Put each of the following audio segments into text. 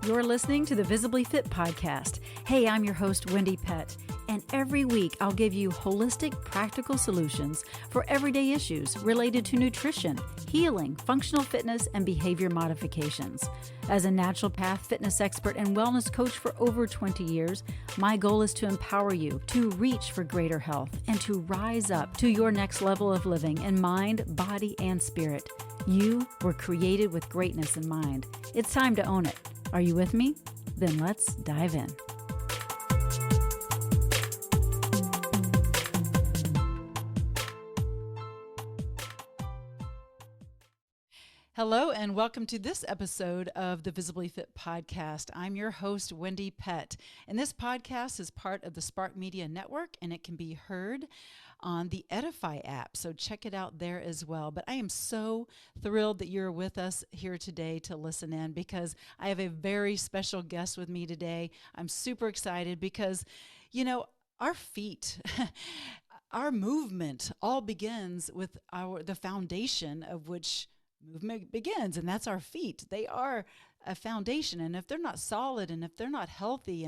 You're listening to the Visibly Fit podcast. Hey, I'm your host, Wendie Pett, and every week I'll give you holistic, practical solutions for everyday issues related to nutrition, healing, functional fitness, and behavior modifications. As a naturopath, fitness expert, and wellness coach for over 20 years, my goal is to empower you to reach for greater health and to rise up to your next level of living in mind, body, and spirit. You were created with greatness in mind. It's time to own it. Are you with me? Then let's dive in. Hello, and welcome to this episode of the Visibly Fit podcast. I'm your host, Wendie Pett, and this podcast is part of the Spark Media Network, and it can be heard on the Edify app, so check it out there as well. But I am so thrilled that you're with us here today to listen in because I have a very special guest with me today. I'm super excited because, you know, our feet, our movement all begins with the foundation of which movement begins, and that's our feet. They are a foundation, and if they're not solid and if they're not healthy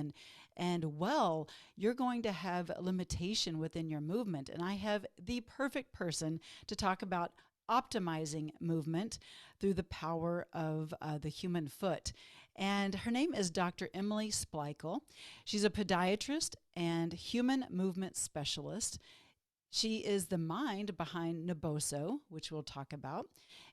and well, you're going to have a limitation within your movement. And I have the perfect person to talk about optimizing movement through the power of the human foot. And her name is Dr. Emily Splichal. She's a podiatrist and human movement specialist. She is the mind behind Naboso, which we'll talk about.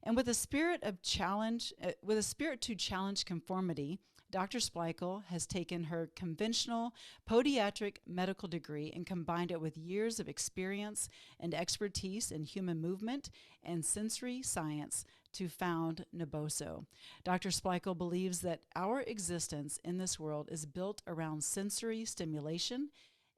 And with a spirit to challenge conformity, Dr. Splichal has taken her conventional podiatric medical degree and combined it with years of experience and expertise in human movement and sensory science to found Naboso. Dr. Splichal believes that our existence in this world is built around sensory stimulation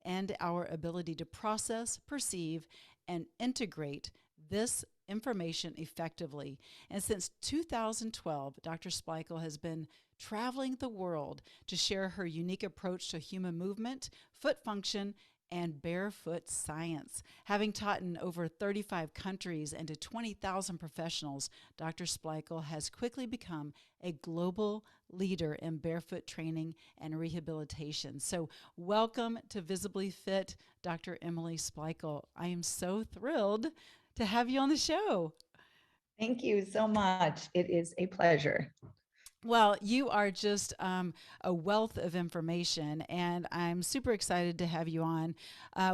and our ability to process, perceive, and integrate this information effectively. And since 2012, Dr. Splichal has been traveling the world to share her unique approach to human movement, foot function, and barefoot science. Having taught in over 35 countries and to 20,000 professionals, Dr. Splichal has quickly become a global leader in barefoot training and rehabilitation. So welcome to Visibly Fit, Dr. Emily Splichal. I am so thrilled to have you on the show. Thank you so much. It is a pleasure. Well, you are just a wealth of information, and I'm super excited to have you on.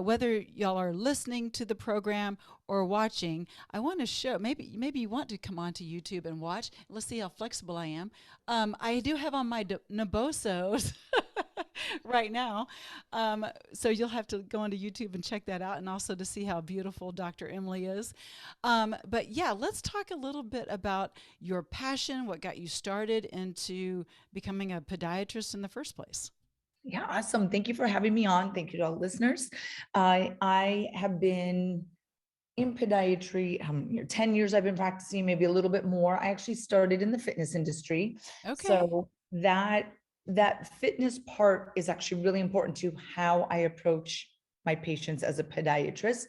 Whether y'all are listening to the program or watching, I want to show, maybe you want to come onto YouTube and watch. Let's see how flexible I am. I do have on my Nabosos right now. So you'll have to go onto YouTube and check that out, and also to see how beautiful Dr. Emily is. But yeah, let's talk a little bit about your passion, what got you started into becoming a podiatrist in the first place. Yeah, awesome. Thank you for having me on. Thank you to all listeners. I have been in podiatry, 10 years I've been practicing, maybe a little bit more. I actually started in the fitness industry. Okay. So that fitness part is actually really important to how I approach my patients as a podiatrist,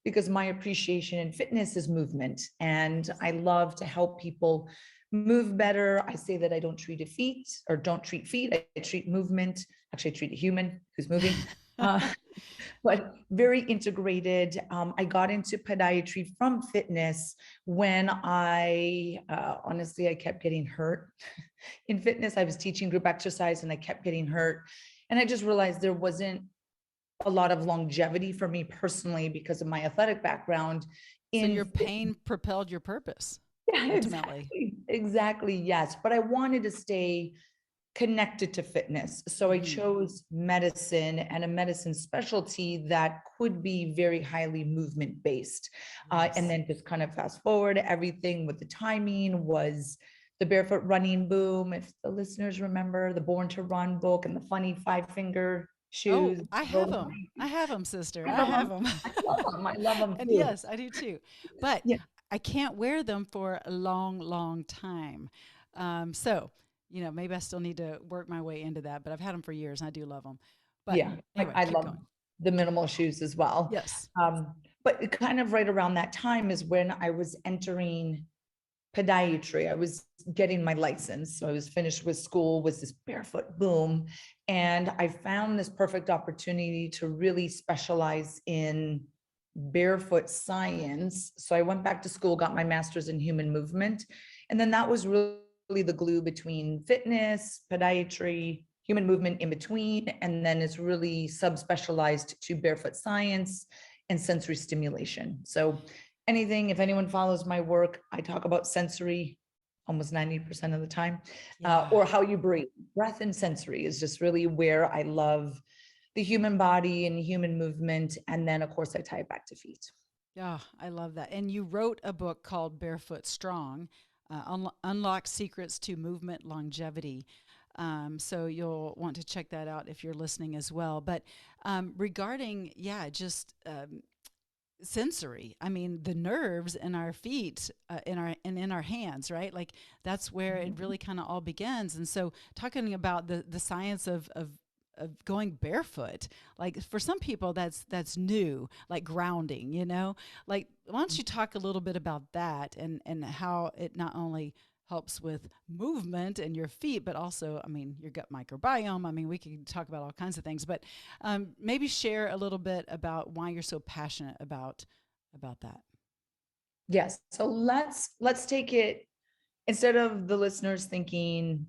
because my appreciation in fitness is movement. And I love to help people move better. I say that I don't treat feet, I treat movement. Actually, I treat a human who's moving. But very integrated. I got into podiatry from fitness when honestly, I kept getting hurt. In fitness, I was teaching group exercise and I kept getting hurt. And I just realized there wasn't a lot of longevity for me personally because of my athletic background. So your pain propelled your purpose. Yeah, ultimately. Exactly. Yes. But I wanted to stay connected to fitness. So I chose medicine and a medicine specialty that could be very highly movement based. And then just kind of fast forward, everything with the timing was the barefoot running boom. If the listeners remember the Born to Run book and the funny 5-finger shoes. Oh, I have them. I have them, sister. I have them. I love them. And yes, I do too. But yeah, I can't wear them for a long, long time. So, you know, maybe I still need to work my way into that, but I've had them for years and I do love them. But yeah, anyway, I love the minimal shoes as well. Yes. But kind of right around that time is when I was entering podiatry. I was getting my license. So I was finished with school, was this barefoot boom. And I found this perfect opportunity to really specialize in barefoot science. So I went back to school, got my master's in human movement. And then that was really the glue between fitness, podiatry, human movement in between. And then it's really subspecialized to barefoot science and sensory stimulation. So anything, if anyone follows my work, I talk about sensory almost 90% of the time, or how you breathe. Breath and sensory is just really where I love the human body and human movement. And then, of course, I tie it back to feet. Yeah, I love that. And you wrote a book called Barefoot Strong, Unlock Secrets to Movement Longevity. So you'll want to check that out if you're listening as well. But regarding, just sensory, I mean, the nerves in our feet, in our hands, right? Like that's where it really kind of all begins. And so talking about the science of going barefoot, like for some people that's new, like grounding, like why don't you talk a little bit about that and how it not only helps with movement in your feet, but also, I mean, your gut microbiome. I mean, we could talk about all kinds of things, but maybe share a little bit about why you're so passionate about that. Yes. So let's take it, instead of the listeners thinking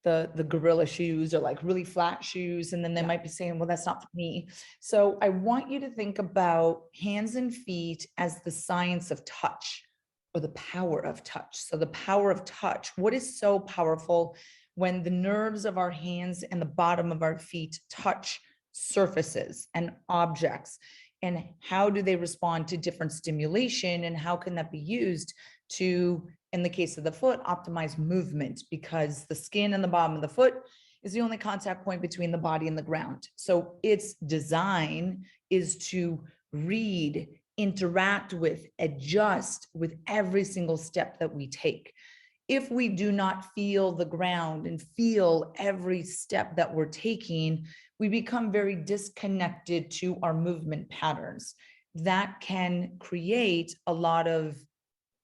the gorilla shoes or like really flat shoes, and then they might be saying, well, that's not for me. So I want you to think about hands and feet as the science of touch, or the power of touch. So the power of touch, what is so powerful when the nerves of our hands and the bottom of our feet touch surfaces and objects, and how do they respond to different stimulation, and how can that be used to, in the case of the foot, optimize movement, because the skin and the bottom of the foot is the only contact point between the body and the ground. So its design is to read, interact with, adjust with every single step that we take. If we do not feel the ground and feel every step that we're taking, we become very disconnected to our movement patterns. That can create a lot of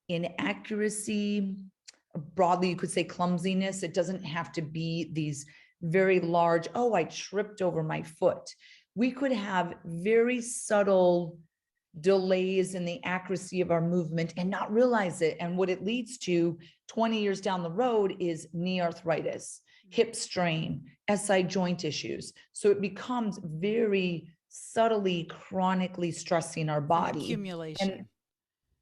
inaccuracy. Broadly, you could say clumsiness. It doesn't have to be these very large, oh, I tripped over my foot. We could have very subtle delays in the accuracy of our movement and not realize it. And what it leads to 20 years down the road is knee arthritis, hip strain, SI joint issues. So it becomes very subtly, chronically stressing our body. Accumulation.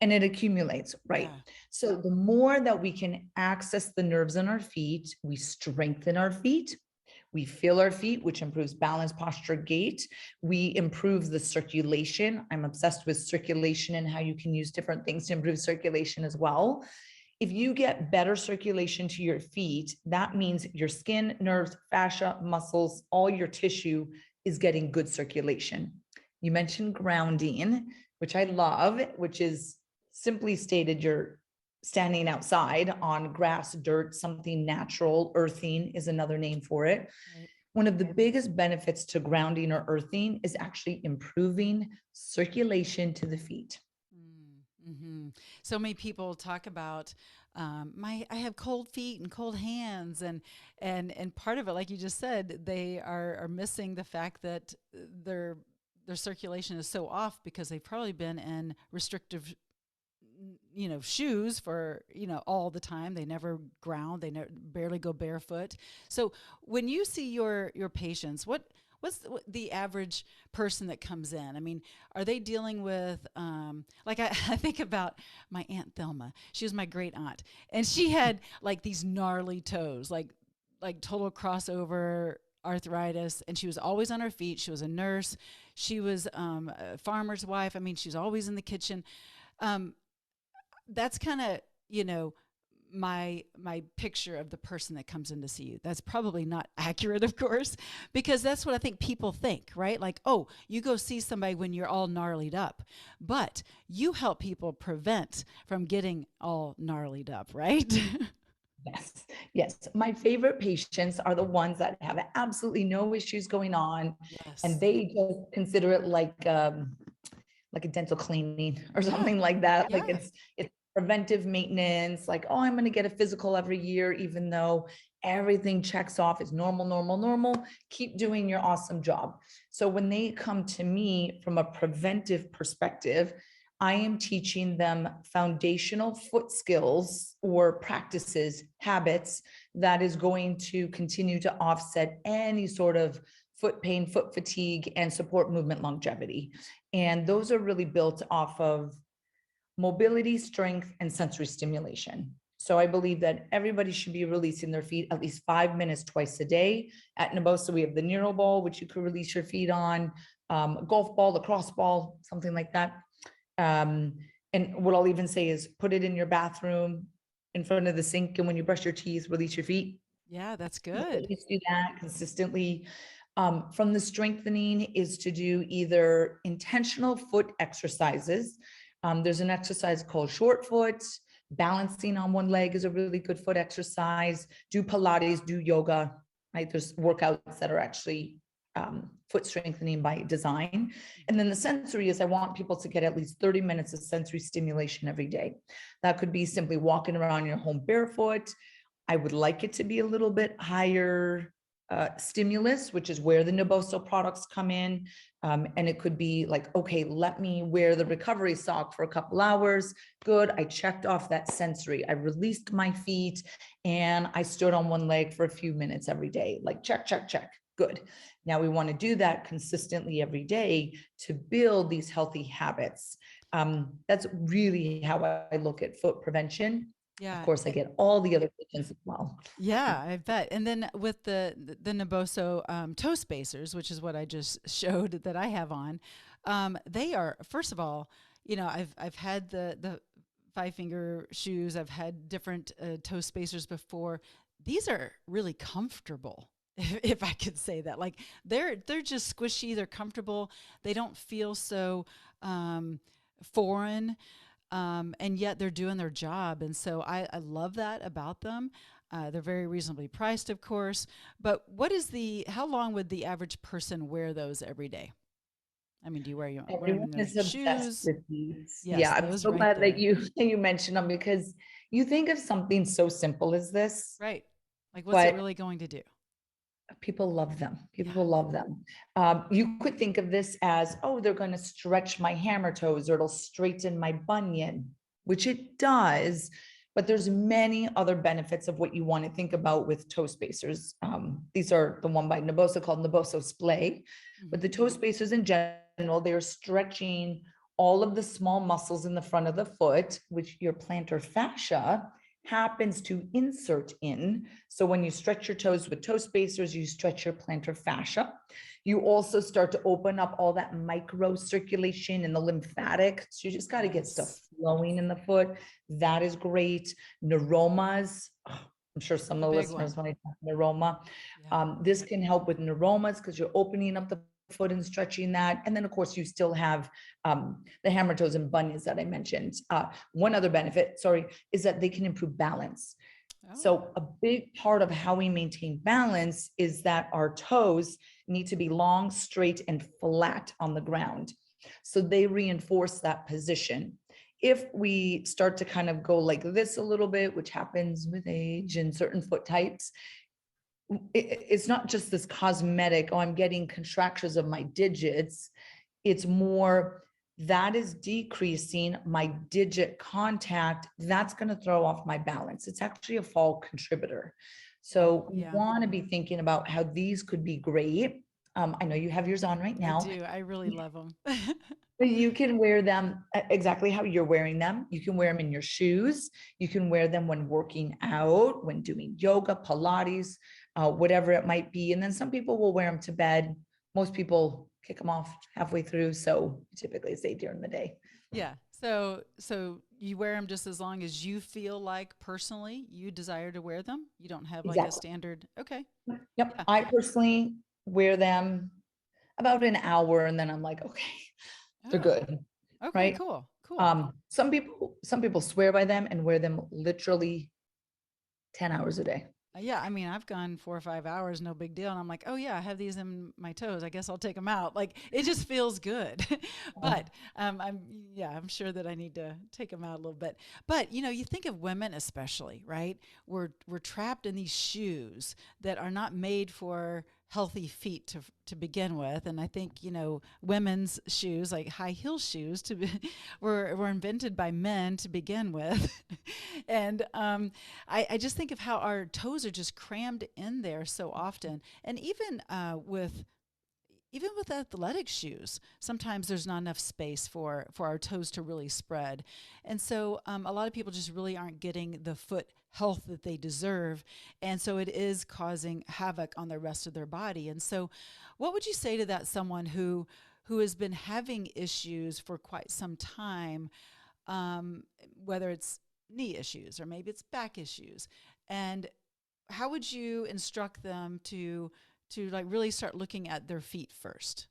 And it accumulates, right? Yeah. So the more that we can access the nerves in our feet, we strengthen our feet, we feel our feet, which improves balance, posture, gait. We improve the circulation. I'm obsessed with circulation and how you can use different things to improve circulation as well. If you get better circulation to your feet, that means your skin, nerves, fascia, muscles, all your tissue is getting good circulation. You mentioned grounding, which I love, which is simply stated, you're standing outside on grass, dirt, something natural. Earthing is another name for it. Right. One of the biggest benefits to grounding or earthing is actually improving circulation to the feet. Mm-hmm. So many people talk about I have cold feet and cold hands, and part of it, like you just said, they are missing the fact that their circulation is so off because they've probably been in restrictive shoes for, all the time. They never ground, they barely go barefoot. So when you see your patients, what's the average person that comes in? I mean, are they dealing with, I think about my Aunt Thelma. She was my great aunt, and she had like these gnarly toes, like total crossover arthritis, and she was always on her feet. She was a nurse. She was a farmer's wife. I mean, she's always in the kitchen. That's kind of, my picture of the person that comes in to see you. That's probably not accurate, of course, because that's what I think people think, right? Like, oh, you go see somebody when you're all gnarlied up, but you help people prevent from getting all gnarlied up, right? Yes. Yes. My favorite patients are the ones that have absolutely no issues going on. Yes. And they just consider it like a dental cleaning or something like that. Yeah. Like it's preventive maintenance, like, oh, I'm going to get a physical every year, even though everything checks off is normal, normal, normal. Keep doing your awesome job. So when they come to me from a preventive perspective, I am teaching them foundational foot skills or practices, habits that is going to continue to offset any sort of foot pain, foot fatigue, and support movement longevity. And those are really built off of mobility, strength, and sensory stimulation. So I believe that everybody should be releasing their feet at least 5 minutes twice a day. At Naboso, we have the Neuro ball, which you could release your feet on, a golf ball, lacrosse ball, something like that. And what I'll even say is put it in your bathroom in front of the sink. And when you brush your teeth, release your feet. Yeah, that's good. Please do that consistently. From the strengthening is to do either intentional foot exercises. There's an exercise called short foot. Balancing on one leg is a really good foot exercise. Do Pilates, do yoga, right? There's workouts that are actually foot strengthening by design. And then the sensory is I want people to get at least 30 minutes of sensory stimulation every day. That could be simply walking around your home barefoot. I would like it to be a little bit higher stimulus, which is where the Naboso products come in. And it could be like, okay, let me wear the recovery sock for a couple hours. Good. I checked off that sensory. I released my feet and I stood on one leg for a few minutes every day. Like check, check, check. Good. Now we want to do that consistently every day to build these healthy habits. That's really how I look at foot prevention. Yeah. Of course, I get all the other patients as well. Yeah, I bet. And then with the Naboso toe spacers, which is what I just showed that I have on, they are, first of all, you know, I've had the 5-finger shoes. I've had different toe spacers before. These are really comfortable, if I could say that. Like they're just squishy. They're comfortable. They don't feel so foreign. And yet they're doing their job. And so I love that about them. They're very reasonably priced, of course. But how long would the average person wear those every day? I mean, do you wear them Everyone in their is obsessed shoes? with these. Yes, Yeah, I'm those so right glad that there. you mentioned them because you think of something so simple as this, Right. Like, what's it but really going to do? people love them. Yeah. People love them. You could think of this as, oh, they're going to stretch my hammer toes or it'll straighten my bunion, which it does. But there's many other benefits of what you want to think about with toe spacers. These are the one by Naboso called Naboso Splay. But the toe spacers in general, they're stretching all of the small muscles in the front of the foot, which your plantar fascia happens to insert in. So when you stretch your toes with toe spacers, you stretch your plantar fascia. You also start to open up all that micro circulation in the lymphatic. So you just got to get stuff flowing in the foot. That is great. Neuromas. Oh, I'm sure some of the listeners want to talk neuroma. Yeah. This can help with neuromas because you're opening up the foot and stretching that. And then of course you still have the hammer toes and bunions that I mentioned. One other benefit, is that they can improve balance. Oh. So a big part of how we maintain balance is that our toes need to be long, straight, and flat on the ground. So they reinforce that position. If we start to kind of go like this a little bit, which happens with age and certain foot types, it's not just this cosmetic, oh, I'm getting contractures of my digits. It's more that is decreasing my digit contact. That's going to throw off my balance. It's actually a fall contributor. So we want to be thinking about how these could be great. I know you have yours on right now. I do. I really love them. You can wear them exactly how you're wearing them. You can wear them in your shoes. You can wear them when working out, when doing yoga, Pilates, whatever it might be. And then some people will wear them to bed. Most people kick them off halfway through. So typically stay during the day. Yeah. So you wear them just as long as you feel like personally you desire to wear them. You don't have like a standard. Okay. Yep. Yeah. I personally wear them about an hour and then I'm like, okay, they're good. Okay, right? cool. Some people swear by them and wear them literally 10 hours a day. Yeah, I mean, I've gone 4 or 5 hours, no big deal. And I'm like, oh yeah, I have these in my toes. I guess I'll take them out. Like it just feels good. But I'm sure that I need to take them out a little bit. But you think of women especially, right? We're trapped in these shoes that are not made for healthy feet to begin with. And I think, women's shoes, like high heel shoes, were invented by men to begin with. And I just think of how our toes are just crammed in there so often. And even with athletic shoes, sometimes there's not enough space for our toes to really spread. And so a lot of people just really aren't getting the foot health that they deserve. And so it is causing havoc on the rest of their body. And so what would you say to that someone who has been having issues for quite some time, whether it's knee issues or maybe it's back issues? And how would you instruct them to like really start looking at their feet first?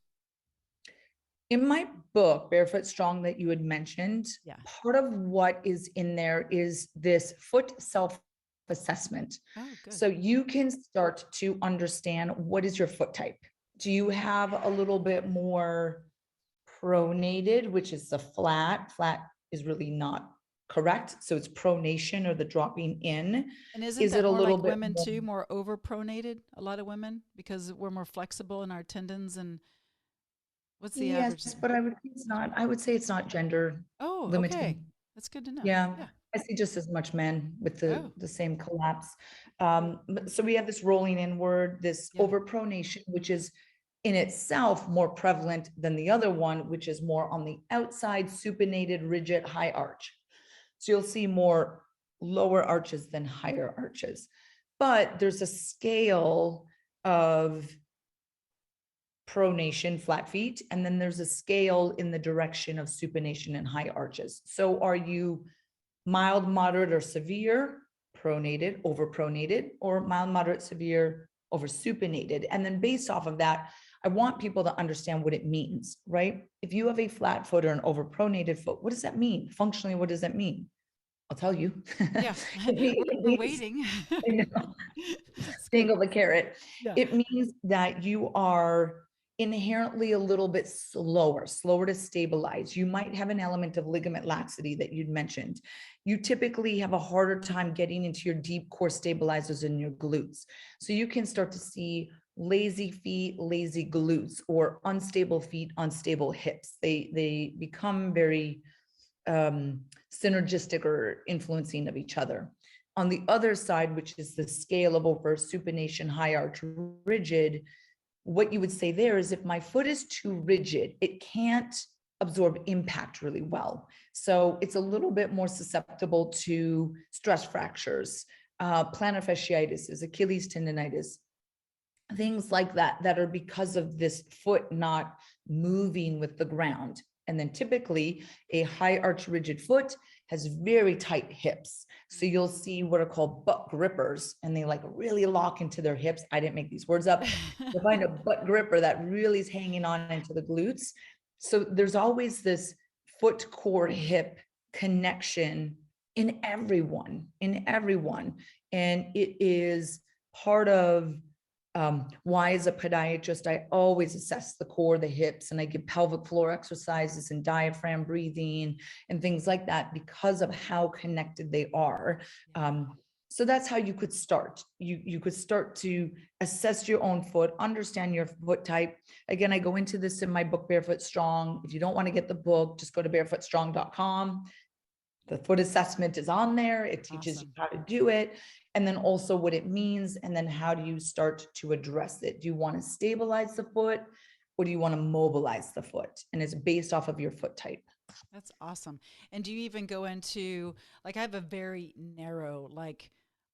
In my book, Barefoot Strong, that you had mentioned, Yeah. part of what is in there is this foot self assessment. Oh, good. So you can start to understand, what is your foot type? Do you have a little bit more pronated, which is the flat? Flat is really not correct. So it's pronation, or the dropping in. And isn't Is it that a more little like bit women more? too, more overpronated? A lot of women because we're more flexible in our tendons. And what's the Yes, average there? but I would say it's not gender Oh, okay. limiting. That's good to know. Yeah, Yeah. I see just as much men with Oh, the same collapse. cool. So we have this rolling inward, this Yeah. overpronation, which is in itself more prevalent than the other one, which is more on the outside, supinated, rigid, high arch. So you'll see more lower arches than higher arches. But there's a scale of pronation, flat feet, and then there's a scale in the direction of supination and high arches. So are you mild, moderate, or severe, pronated, overpronated, or mild, moderate, severe, oversupinated? And then based off of that, I want people to understand what it means, right? If you have a flat foot or an overpronated foot, what does that mean? Functionally, what does that mean? I'll tell you. Yeah. It We're means, waiting. I know, It's good. dangle the carrot. Yeah. It means that you are inherently a little bit slower to stabilize. You might have an element of ligament laxity that you'd mentioned. You typically have a harder time getting into your deep core stabilizers in your glutes. So you can start to see lazy feet, lazy glutes, or unstable feet, unstable hips. They become very synergistic or influencing of each other. On the other side, which is the scale of over supination, high arch, rigid, what you would say there is, if my foot is too rigid, it can't absorb impact really well. So it's a little bit more susceptible to stress fractures, plantar fasciitis, Achilles tendonitis, things like that, that are because of this foot not moving with the ground. And then typically a high arch rigid foot has very tight hips. So you'll see what are called butt grippers, and they like really lock into their hips. I didn't make these words up. You'll find a butt gripper that really is hanging on into the glutes. So there's always this foot core hip connection in everyone. And it is part of why, as a podiatrist, I always assess the core, the hips, and I give pelvic floor exercises and diaphragm breathing and things like that, because of how connected they are. So that's how you could start. You could start to assess your own foot, understand your foot type. Again, I go into this in my book, Barefoot Strong. If you don't want to get the book, just go to barefootstrong.com. The foot assessment is on there. It teaches you how to do it, and then also what it means, and then how do you start to address it? Do you want to stabilize the foot, or do you want to mobilize the foot? And it's based off of your foot type. That's awesome. And do you even go into, like, I have a very narrow, like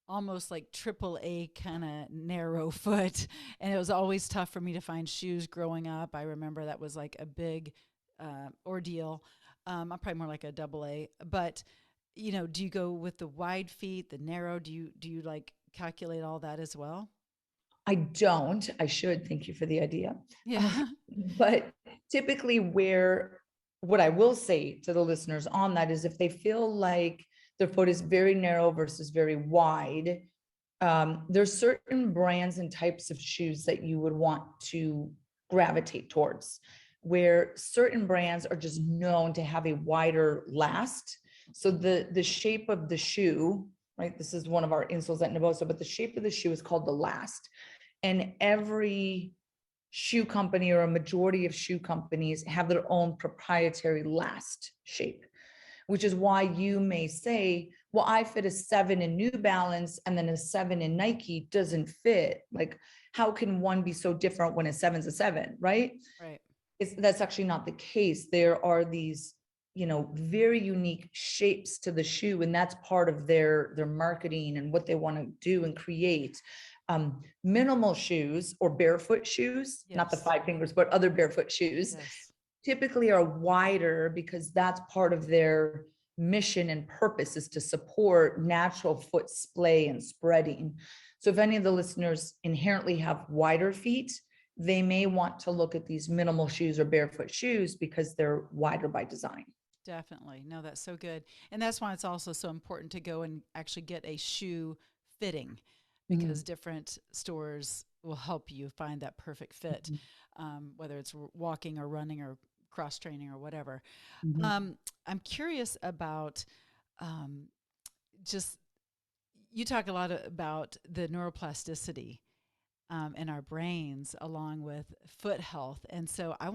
almost like triple A kind of narrow foot. And it was always tough for me to find shoes growing up. I remember that was like a big ordeal. I'm probably more like a double A, but do you go with the wide feet, the narrow? Do you like calculate all that as well? I don't. I should. Thank you for the idea. Yeah. But typically, what I will say to the listeners on that is, if they feel like their foot is very narrow versus very wide, there's certain brands and types of shoes that you would want to gravitate towards, where certain brands are just known to have a wider last. So the shape of the shoe, right? This is one of our insoles at Naboso, but the shape of the shoe is called the last. And every shoe company or a majority of shoe companies have their own proprietary last shape, which is why you may say, well, I fit a 7 in New Balance and then a 7 in Nike doesn't fit. Like, how can one be so different when a 7's a 7, right? Right. That's actually not the case. There are these, very unique shapes to the shoe, and that's part of their marketing and what they want to do and create. Minimal shoes or barefoot shoes, not the Yes. 5 fingers, but other barefoot shoes, Yes. typically are wider because that's part of their mission and purpose, is to support natural foot splay and spreading. So if any of the listeners inherently have wider feet, they may want to look at these minimal shoes or barefoot shoes because they're wider by design. Definitely. No, that's so good. And that's why it's also so important to go and actually get a shoe fitting, because different stores will help you find that perfect fit, whether it's walking or running or cross training or whatever. I'm curious about just, you talk a lot about the neuroplasticity in our brains along with foot health. And so I'm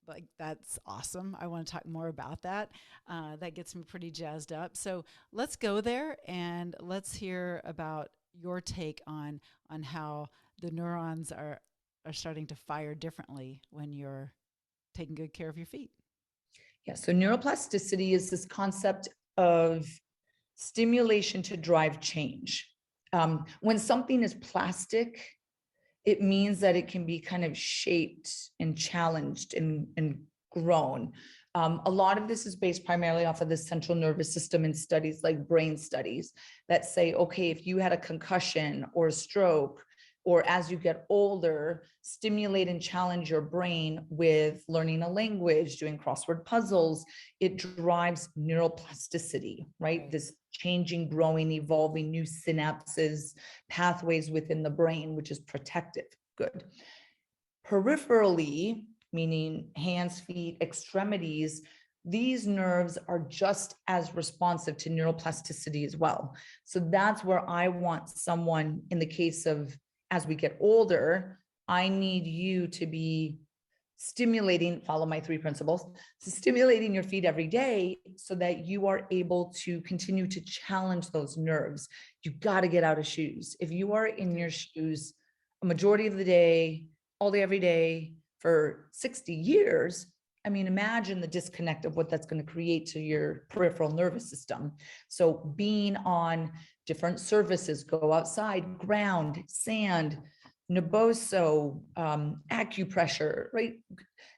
like, that's awesome. I want to talk more about that. That gets me pretty jazzed up. So let's go there and let's hear about your take on how the neurons are starting to fire differently when you're taking good care of your feet. Yeah. So neuroplasticity is this concept of stimulation to drive change. When something is plastic, it means that it can be kind of shaped and challenged and grown. A lot of this is based primarily off of the central nervous system and studies like brain studies that say, okay, if you had a concussion or a stroke, or as you get older, stimulate and challenge your brain with learning a language, doing crossword puzzles, it drives neuroplasticity, right? This changing, growing, evolving new synapses, pathways within the brain, which is protective. Good. Peripherally, meaning hands, feet, extremities, these nerves are just as responsive to neuroplasticity as well. So that's where I want someone, in the case of as we get older, I need you to be stimulating, follow my 3 principles, so stimulating your feet every day so that you are able to continue to challenge those nerves. You got to get out of shoes. If you are in your shoes a majority of the day, all day, every day for 60 years, I mean, imagine the disconnect of what that's going to create to your peripheral nervous system. So being on different surfaces, go outside, ground, sand, Naboso, acupressure, right?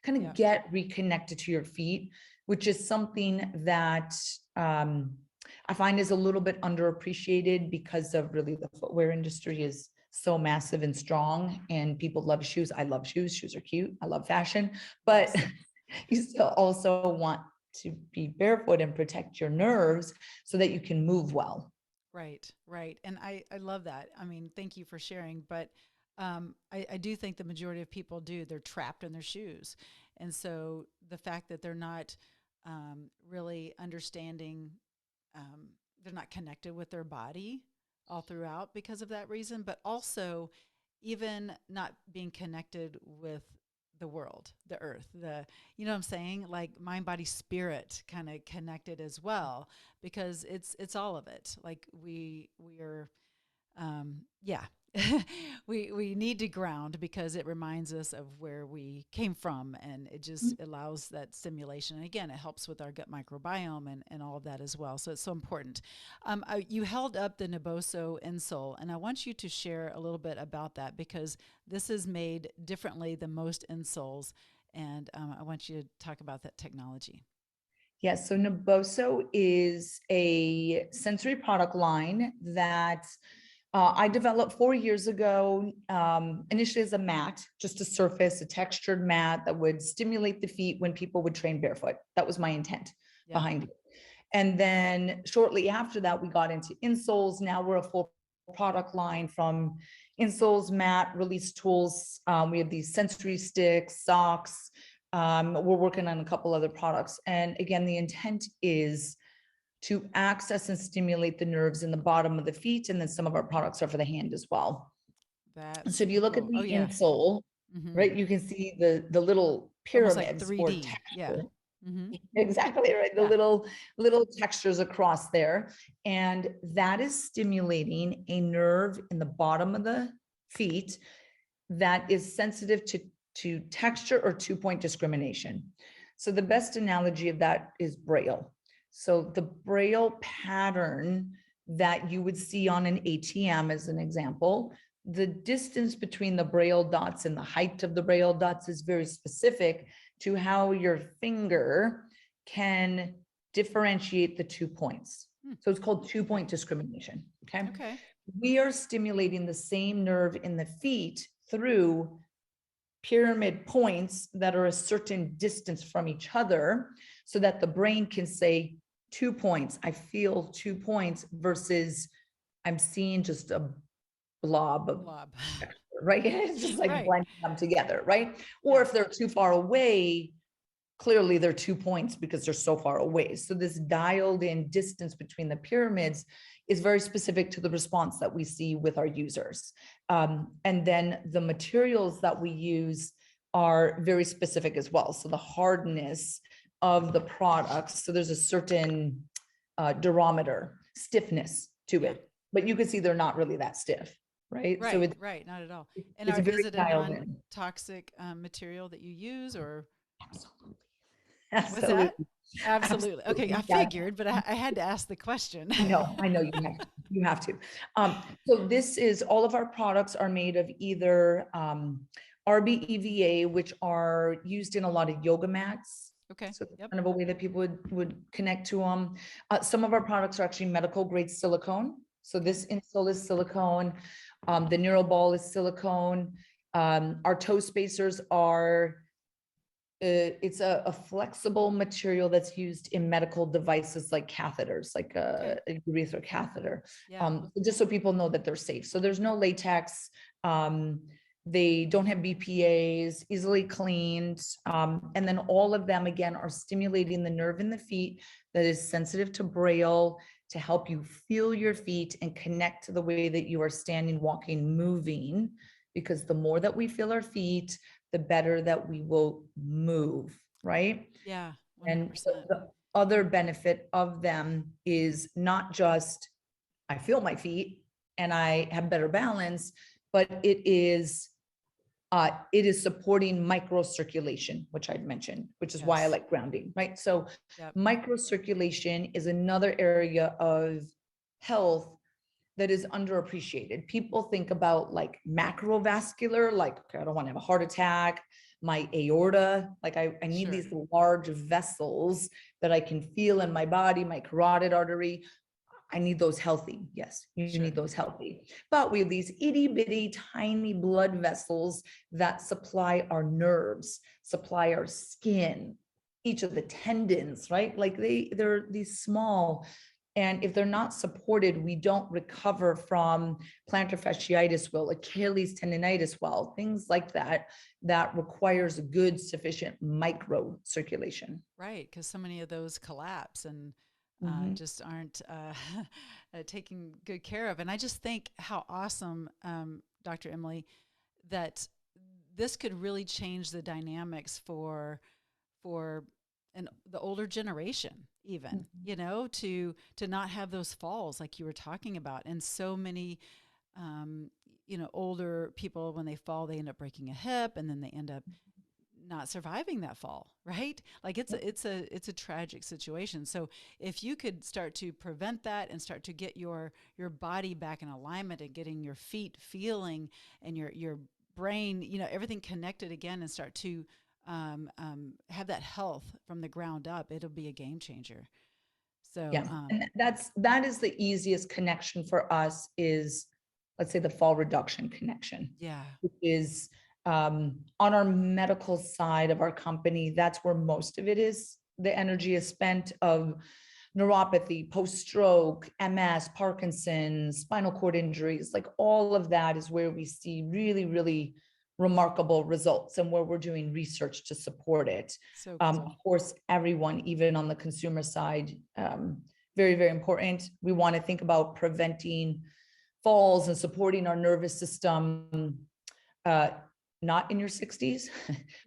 Kind of get reconnected to your feet, which is something that I find is a little bit underappreciated because of really the footwear industry is so massive and strong, and people love shoes. I love shoes. Shoes are cute. I love fashion, but you still also want to be barefoot and protect your nerves so that you can move well. Right, right. And I love that. I mean, thank you for sharing. But I do think the majority of people do. They're trapped in their shoes. And so the fact that they're not really understanding, they're not connected with their body all throughout because of that reason, but also even not being connected with the world, the earth, you know what I'm saying? Like mind, body, spirit kind of connected as well, because it's all of it. Like we are, yeah, we need to ground because it reminds us of where we came from, and it just allows that stimulation. And again, it helps with our gut microbiome and all of that as well. So it's so important. You held up the Naboso insole, and I want you to share a little bit about that because this is made differently than most insoles. And I want you to talk about that technology. Yes, so Naboso is a sensory product line that I developed 4 years ago, initially as a mat, just a surface, a textured mat that would stimulate the feet when people would train barefoot. That was my intent behind it. And then shortly after that, we got into insoles. Now we're a full product line from insoles, mat, release tools. We have these sensory sticks, socks. We're working on a couple other products. And again, the intent is to access and stimulate the nerves in the bottom of the feet. And then some of our products are for the hand as well. That's So if you look at cool. the Oh yeah. insole, Mm-hmm. right, you can see the little Almost like pyramids or 3D. Yeah. texture. Mm-hmm. Exactly right. The Yeah. little textures across there. And that is stimulating a nerve in the bottom of the feet that is sensitive to texture or 2-point discrimination. So the best analogy of that is Braille. So the Braille pattern that you would see on an ATM as an example, the distance between the Braille dots and the height of the Braille dots is very specific to how your finger can differentiate the 2 points. So it's called 2-point discrimination. Okay. Okay. We are stimulating the same nerve in the feet through pyramid points that are a certain distance from each other so that the brain can say 2 points. I feel 2 points versus I'm seeing just a blob of texture, right? It's just like Right. blending them together, right? Or if they're too far away, clearly they're 2 points because they're so far away. So this dialed in distance between the pyramids is very specific to the response that we see with our users. And then the materials that we use are very specific as well. So the hardness of the products, so there's a certain durometer, stiffness to it, but you can see they're not really that stiff, right? Right, So it's right, not at all. And it's very is it a dialed in. non-toxic material that you use, or Absolutely. what's that? Absolutely. Absolutely. Okay, I Yeah. figured, but I had to ask the question. I know you have to. So this is, all of our products are made of either RBEVA, which are used in a lot of yoga mats. Okay. So that's Yep. kind of a way that people would connect to them. Some of our products are actually medical grade silicone. So this insole is silicone. The neural ball is silicone. Our toe spacers are it's a flexible material that's used in medical devices like catheters, like a urethral catheter. Yeah. Just so people know that they're safe. So there's no latex. They don't have BPAs, easily cleaned. And then all of them, again, are stimulating the nerve in the feet that is sensitive to Braille to help you feel your feet and connect to the way that you are standing, walking, moving. Because the more that we feel our feet, the better that we will move, right? Yeah. 100%. And the other benefit of them is not just I feel my feet and I have better balance, but it is supporting microcirculation, which I'd mentioned, which is why I like grounding, right? So microcirculation is another area of health that is underappreciated. People think about like macrovascular, like, okay, I don't want to have a heart attack. My aorta, like I need these large vessels that I can feel in my body, my carotid artery. I need those healthy. Yes, you need those healthy. But we have these itty bitty tiny blood vessels that supply our nerves, supply our skin, each of the tendons, right? Like they're these small. And if they're not supported, we don't recover from plantar fasciitis well, Achilles tendonitis well, things like that, that requires good, sufficient micro circulation. Right, because so many of those collapse and just aren't taken good care of. And I just think how awesome, Dr. Emily, that this could really change the dynamics for the older generation, even, you know, to not have those falls like you were talking about. And so many, you know, older people, when they fall, they end up breaking a hip, and then they end up not surviving that fall, right? Like it's a tragic situation. So if you could start to prevent that and start to get your body back in alignment and getting your feet feeling and your brain, you know, everything connected again, and start to have that health from the ground up, it'll be a game changer. So and that is the easiest connection for us, is, let's say, the fall reduction connection. Which is on our medical side of our company. That's where most of it is. The energy is spent of neuropathy, post-stroke, MS, Parkinson's, spinal cord injuries, like all of that is where we see really, really remarkable results and where we're doing research to support it. So Of cool. course, everyone, even on the consumer side, very, very important. We want to think about preventing falls and supporting our nervous system, uh, not in your 60s,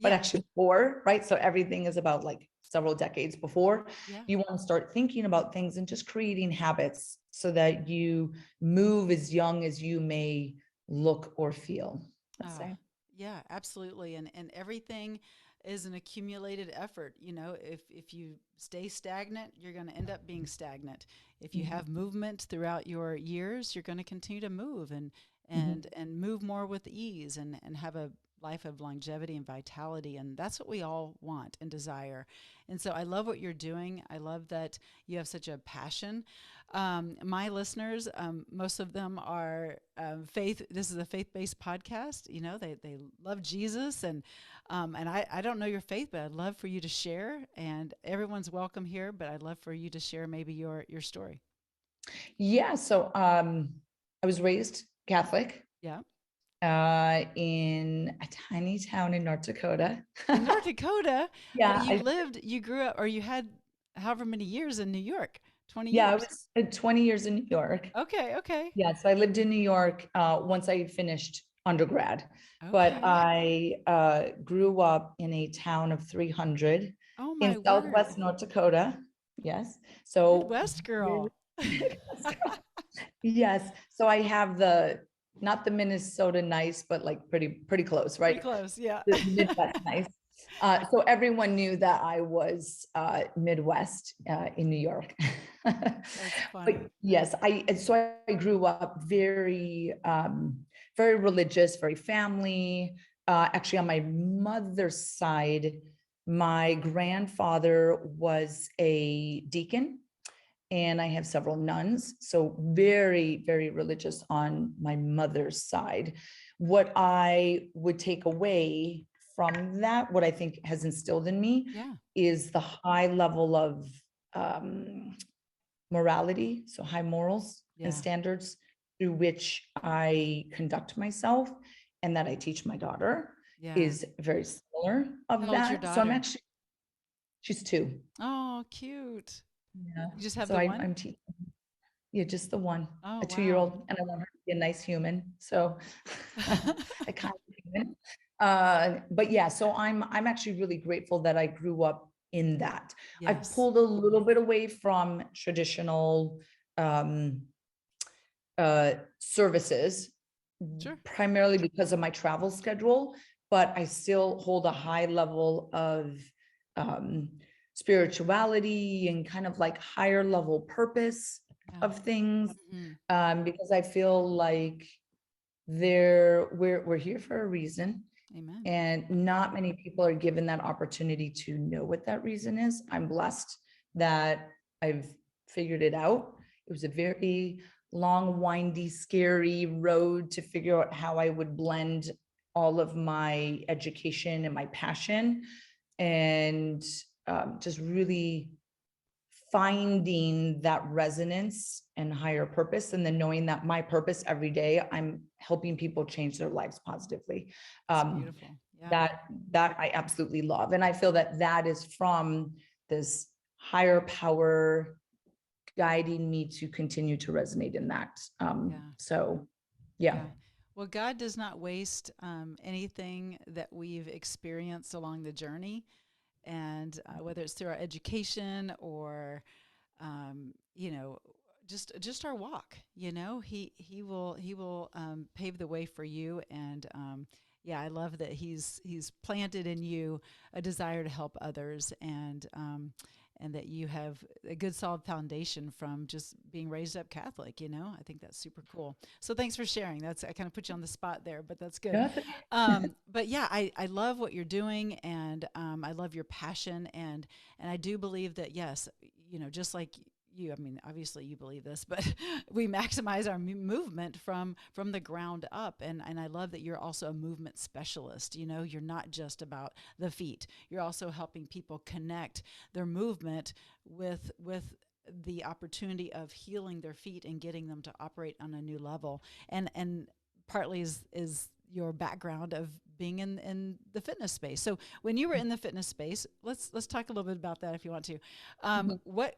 but Yeah. actually before, right? So everything is about like several decades before. Yeah. You want to start thinking about things and just creating habits so that you move as young as you may look or feel. Let's Uh, say. yeah, absolutely. And everything is an accumulated effort. You know, if you stay stagnant, you're going to end up being stagnant. If you Mhm, have movement throughout your years, you're going to continue to move mhm. and move more with ease and have a life of longevity and vitality. And that's what we all want and desire. And so I love what you're doing. I love that you have such a passion. My listeners, most of them are faith. This is a faith-based podcast. You know, they love Jesus, and I don't know your faith, but I'd love for you to share. And everyone's welcome here, but I'd love for you to share maybe your story. Yeah. So I was raised Catholic Yeah, in a tiny town in North Dakota. in North Dakota, but Yeah, you grew up, or you had however many years in New York. 20 yeah, I years. was 20 years in New York. Okay, okay, Yeah, so I lived in New York once I finished undergrad, but okay. I grew up in a town of 300 Oh in my word, Southwest North Dakota. Yes. So Midwest girl. yes. So I have the not the Minnesota nice, but like pretty close, Pretty right? close, yeah. The Midwest nice. So everyone knew that I was Midwest in New York. That's But funny. yes, I grew up very religious, very family. Actually, on my mother's side, my grandfather was a deacon, and I have several nuns. So very, very religious on my mother's side. What I would take away from that, what I think has instilled in me, Yeah, is the high level of um, morality, so high morals and yeah, standards through which I conduct myself and that I teach my daughter yeah. is very similar of How old's your that. So I'm daughter? actually, she's 2. Oh, cute. Yeah. You just have So the I'm one? teaching. Yeah, just the one, Oh, a wow. 2-year-old, and I want her to be a nice human. So a kind of human. But yeah, so I'm actually really grateful that I grew up in that. I've Yes. pulled a little bit away from traditional um, services, Sure. primarily because of my travel schedule, but I still hold a high level of um, spirituality and kind of like higher level purpose Yeah. of things, Hmm. because I feel like we're here for a reason, Amen. and not many people are given that opportunity to know what that reason is. I'm blessed that I've figured it out. It was a very long, windy, scary road to figure out how I would blend all of my education and my passion, and just really finding that resonance and higher purpose, and then knowing that my purpose every day, I'm helping people change their lives positively. It's um, beautiful. Yeah. that that I absolutely love, and I feel that that is from this higher power guiding me to continue to resonate in that. Yeah. So yeah. Yeah. Well, God does not waste anything that we've experienced along the journey. And whether it's through our education or, you know, just our walk, you know, he will pave the way for you. And yeah, I love that he's planted in you a desire to help others, and that you have a good solid foundation from just being raised up Catholic. You know, I think that's super cool. So thanks for sharing. That's, I kind of put you on the spot there, but that's good. Yeah. But yeah, I love what you're doing, and I love your passion, and I do believe that, yes, you know, just like you, I mean, obviously you believe this, but we maximize our movement from the ground up, and I love that you're also a movement specialist. You know, you're not just about the feet. You're also helping people connect their movement with the opportunity of healing their feet and getting them to operate on a new level. And partly is your background of being in the fitness space. So when you were in the fitness space, let's talk a little bit about that if you want to. Mhm.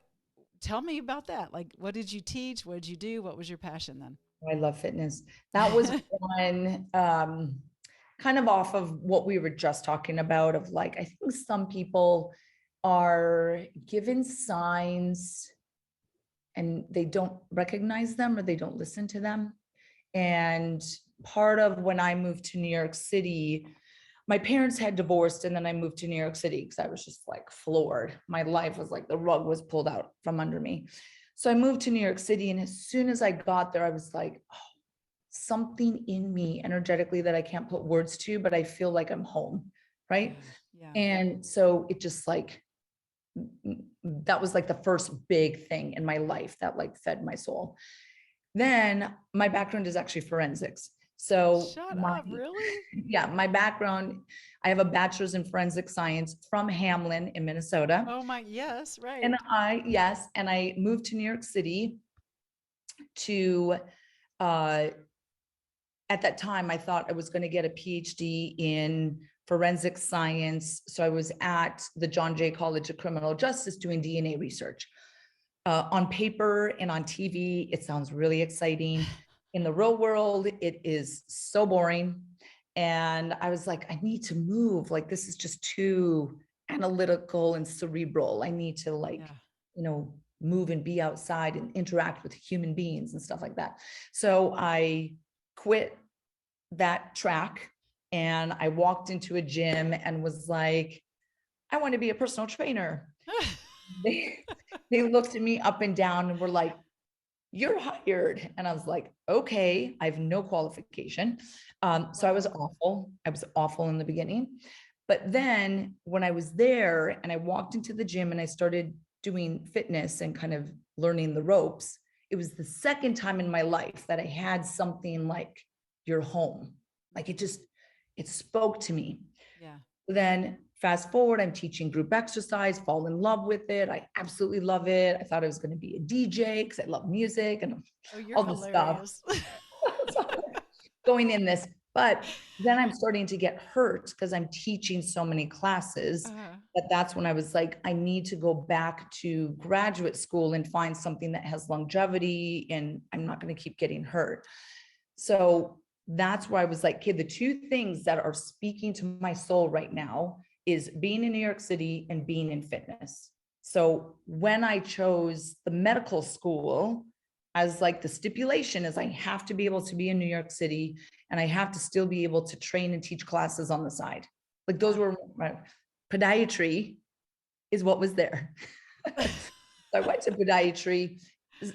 Tell me about that. Like, what did you teach? What did you do? What was your passion then? I love fitness. That was one, kind of off of what we were just talking about of like, I think some people are given signs and they don't recognize them or they don't listen to them. And part of when I moved to New York City, my parents had divorced and then I moved to New York City because I was just like floored. My life was like the rug was pulled out from under me. So I moved to New York City. And as soon as I got there, I was like, oh, something in me energetically that I can't put words to, but I feel like I'm home. Right. Yeah. And so it just like, that was like the first big thing in my life that like fed my soul. Then my background is actually forensics. So Shut up, really? yeah, my background, I have a bachelor's in forensic science from Hamlin in Minnesota. Oh my, yes, And right. yes, and I moved to New York City to, uh, at that time, I thought I was going to get a PhD in forensic science. So I was at the John Jay College of Criminal Justice doing DNA research. On paper and on TV, it sounds really exciting. In the real world, it is so boring. And I was like, I need to move. Like, this is just too analytical and cerebral. I need to, like, Yeah. move and be outside and interact with human beings and stuff like that. So I quit that track and I walked into a gym and was like, I want to be a personal trainer. They, they looked at me up and down and were like, you're hired. And I was like, okay, I have no qualification. So I was Wow. awful. I was awful in the beginning. But then when I was there and I walked into the gym and I started doing fitness and kind of learning the ropes, it was the second time in my life that I had something like your home. Like it spoke to me. Yeah. Then fast forward, I'm teaching group exercise, fall in love with it. I absolutely love it. I thought I was going to be a DJ because I love music and Oh, you're all this stuff. hilarious. Going in this, but then I'm starting to get hurt because I'm teaching so many classes Uh-huh. that that's when I was like, I need to go back to graduate school and find something that has longevity and I'm not going to keep getting hurt. So that's where I was like, okay, the two things that are speaking to my soul right now is being in New York City and being in fitness. So when I chose the medical school, as like the stipulation is I have to be able to be in New York City and I have to still be able to train and teach classes on the side. Like those Yeah. were my podiatry is what was there. So I went to podiatry.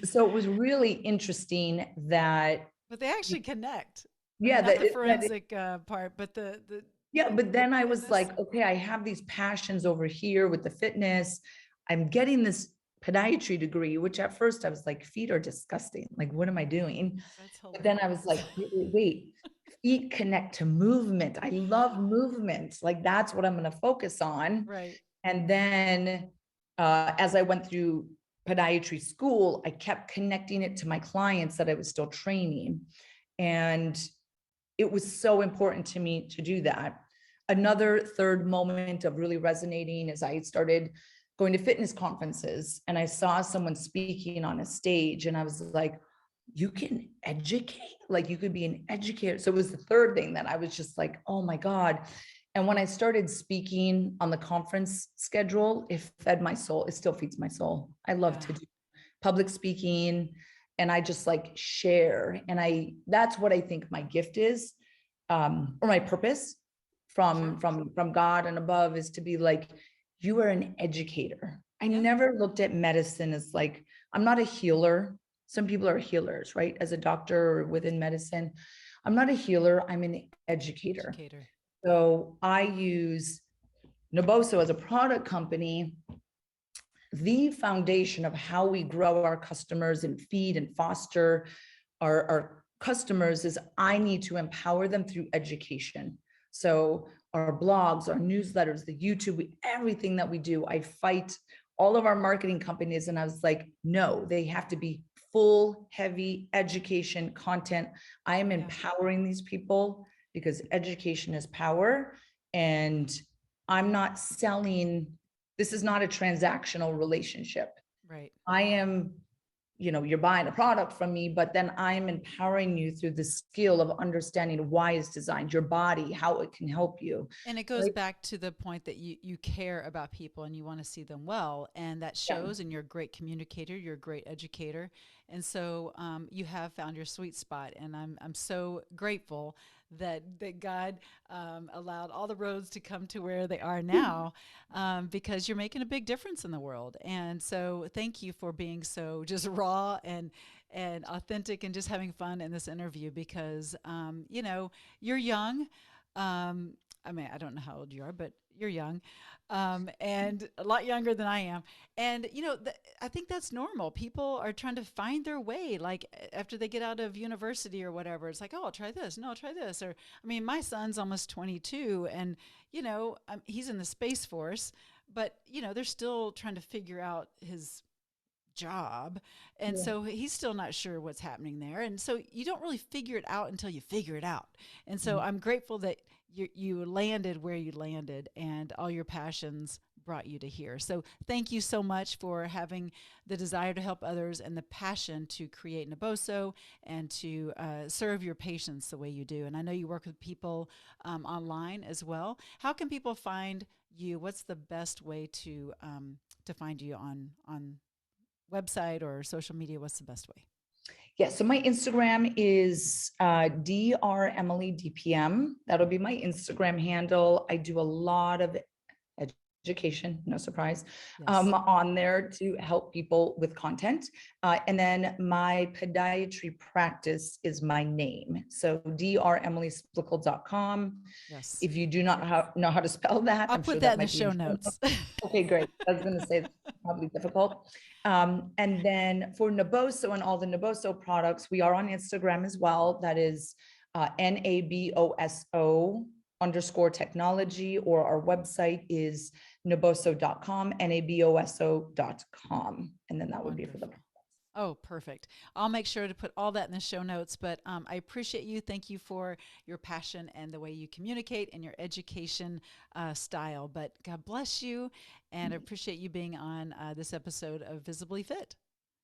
So it was really interesting that, But they actually connect. I mean, yeah, not the that forensic part, but the yeah, but then I was fitness. like, okay, I have these passions over here with the fitness. I'm getting this podiatry degree, which at first I was like, feet are disgusting. Like, what am I doing? That's But then I was hilarious. like, wait, feet connect to movement. I love movement. Like, that's what I'm going to focus on. Right. And then as I went through podiatry school, I kept connecting it to my clients that I was still training. And it was so important to me to do that. Another third moment of really resonating is I started going to fitness conferences and I saw someone speaking on a stage and I was like, you can educate, like you could be an educator. So it was the third thing that I was just like, oh my God. And when I started speaking on the conference schedule, it fed my soul. It still feeds my soul. I love Yeah. to do public speaking and I just like share. And that's what I think my gift is, or my purpose Sure. from God and above is to be like, you are an educator. I Yeah. never looked at medicine as like, I'm not a healer. Some people are healers, right? As a doctor or within medicine. I'm not a healer, I'm an educator. Educator. So I use Naboso as a product company. The foundation of how we grow our customers and feed and foster our customers is I need to empower them through education. So our blogs, our newsletters, the YouTube, everything that we do, I fight all of our marketing companies. And I was like, no, they have to be full, heavy education content. I am empowering these people because education is power. And I'm not selling, this is not a transactional relationship. Right. I am, you're buying a product from me, but then I'm empowering you through the skill of understanding why it's designed, your body, how it can help you. And it goes back to the point that you care about people and you want to see them well. And that shows, and you're a great communicator, you're a great educator. And so you have found your sweet spot. And I'm so grateful that God allowed all the roads to come to where they are now, because you're making a big difference in the world. And so thank you for being so just raw and authentic and just having fun in this interview, because, you're young. I mean, I don't know how old you are, but you're young, and a lot younger than I am. And, I think that's normal. People are trying to find their way. Like after they get out of university or whatever, it's like, oh, I'll try this. No, I'll try this. Or, I mean, my son's almost 22 and, he's in the Space Force, but, they're still trying to figure out his job. And so he's still not sure what's happening there. And so you don't really figure it out until you figure it out. And so I'm grateful that you landed where you landed and all your passions brought you to here. So thank you so much for having the desire to help others and the passion to create Naboso and to serve your patients the way you do. And I know you work with people online as well. How can people find you? What's the best way to find you on website or social media? What's the best way? Yeah, so my Instagram is dremilydpm. That'll be my Instagram handle. I do a lot of education, no surprise, on there to help people with content. And then my podiatry practice is my name. So dremilysplichal.com. Yes. If you do not know how to spell that, I'll put that in the show notes. Okay, great. I was going to say that's probably difficult. And then for Naboso and all the Naboso products, we are on Instagram as well. That is NABOSO_technology, or our website is naboso.com, naboso.com. And then that would be for the. Oh, perfect. I'll make sure to put all that in the show notes, but I appreciate you. Thank you for your passion and the way you communicate and your education style, but God bless you. And I appreciate you being on this episode of Visibly Fit.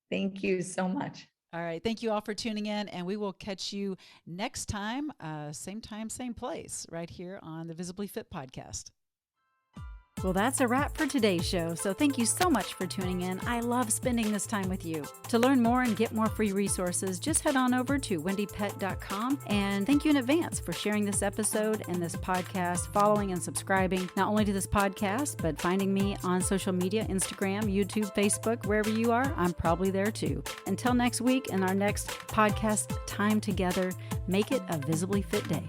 Thank you so much. All right. Thank you all for tuning in, and we will catch you next time, same place, right here on the Visibly Fit podcast. Well, that's a wrap for today's show, so thank you so much for tuning in. I love spending this time with you. To learn more and get more free resources, just head on over to wendiepett.com, and thank you in advance for sharing this episode and this podcast, following and subscribing, not only to this podcast, but finding me on social media, Instagram, YouTube, Facebook, wherever you are, I'm probably there too. Until next week and our next podcast time together, make it a Visibly Fit day.